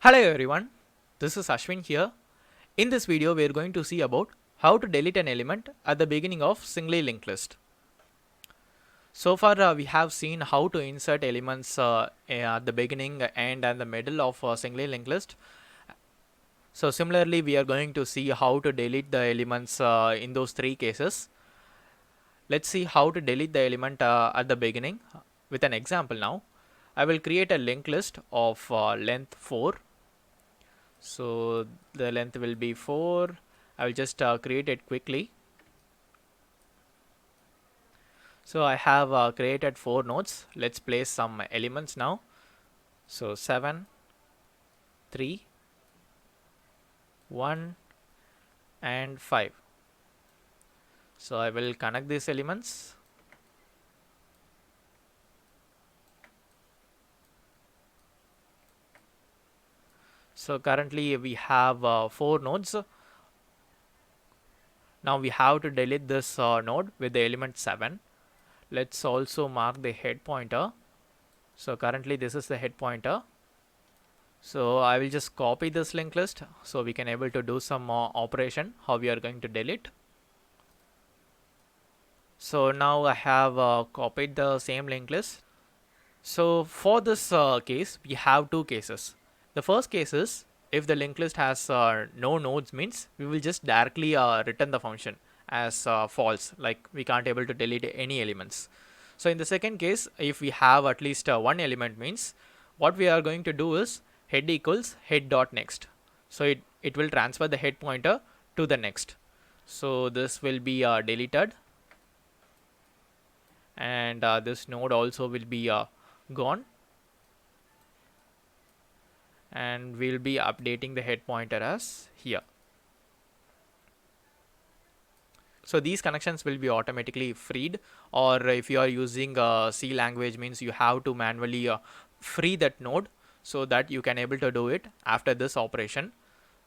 Hello everyone, this is Ashwin here. In this video we are going to see about how to delete an element at the beginning of singly linked list. So far we have seen how to insert elements at the beginning and the middle of a singly linked list. So similarly we are going to see how to delete the elements in those three cases. Let's see how to delete the element at the beginning with an example now. I will create a linked list of length 4. So the length will be 4. I will just create it quickly. So I have created 4 nodes. Let's place some elements now. So 7, 3, 1 and 5. So I will connect these elements. So currently we have 4 nodes. Now we have to delete this node with the element 7. Let's also mark the head pointer. So currently this is the head pointer. So I will just copy this linked list so we can able to do some operation how we are going to delete. So now I have copied the same linked list. So for this case we have two cases. The first case is if the linked list has no nodes, means we will just directly return the function as false, like we can't able to delete any elements. So in the second case, if we have at least one element, means what we are going to do is head equals head dot next. So it will transfer the head pointer to the next. So this will be deleted, and this node also will be gone, and we'll be updating the head pointer as here. So these connections will be automatically freed, or if you are using C language, means you have to manually free that node so that you can able to do it after this operation.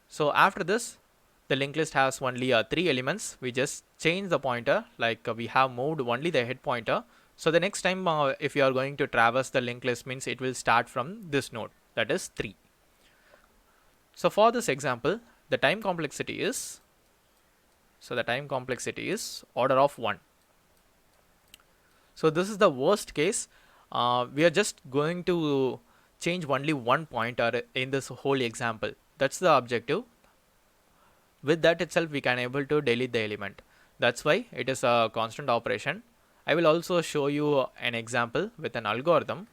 So after this, the linked list has only 3 elements. We just change the pointer, like we have moved only the head pointer. So the next time if you are going to traverse the linked list, means it will start from this node, that is 3. So for this example, the time complexity is order of 1. So this is the worst case. We are just going to change only one pointer in this whole example. That's the objective. With that itself we can able to delete the element. That's why it is a constant operation. I will also show you an example with an algorithm.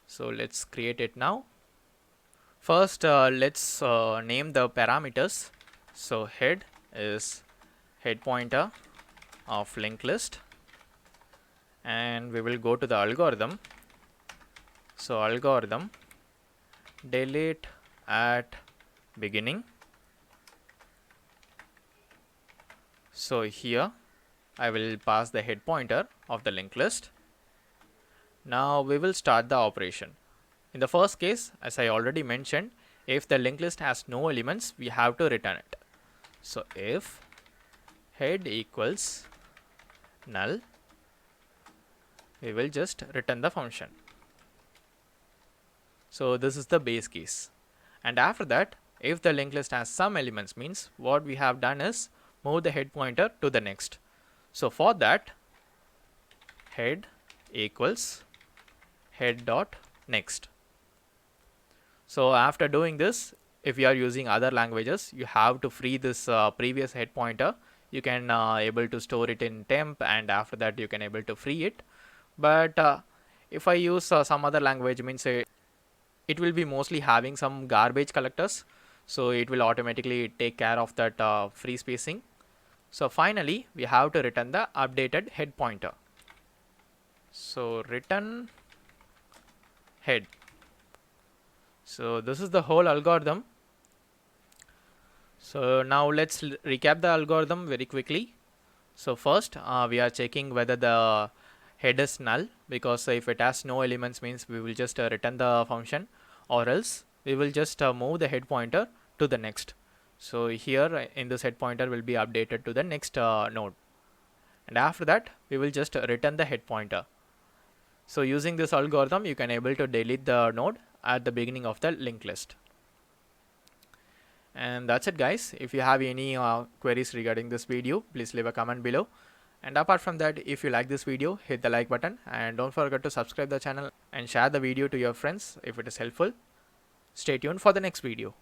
So let's create it now. First let's name the parameters. So head is head pointer of linked list, and we will go to the algorithm. So algorithm delete at beginning. So here I will pass the head pointer of the linked list. Now we will start the operation. In the first case, as I already mentioned, if the linked list has no elements, we have to return it. So if head equals null, we will just return the function. So this is the base case. And after that, if the linked list has some elements, means what we have done is move the head pointer to the next. So for that, head equals head dot next. So after doing this, if you are using other languages, you have to free this previous head pointer. You can able to store it in temp, and after that you can able to free it. But if I use some other language, means it will be mostly having some garbage collectors, so it will automatically take care of that free spacing. So finally we have to return the updated head pointer. So return head. So this is the whole algorithm. So now let's recap the algorithm very quickly. So first we are checking whether the head is null, because if it has no elements, means we will just return the function, or else we will just move the head pointer to the next. So here in this head pointer will be updated to the next node, and after that we will just return the head pointer. So using this algorithm you can able to delete the node at the beginning of the linked list. And that's it, guys. If you have any queries regarding this video, please leave a comment below. And apart from that, if you like this video, hit the like button and don't forget to subscribe the channel and share the video to your friends if it is helpful. Stay tuned for the next video.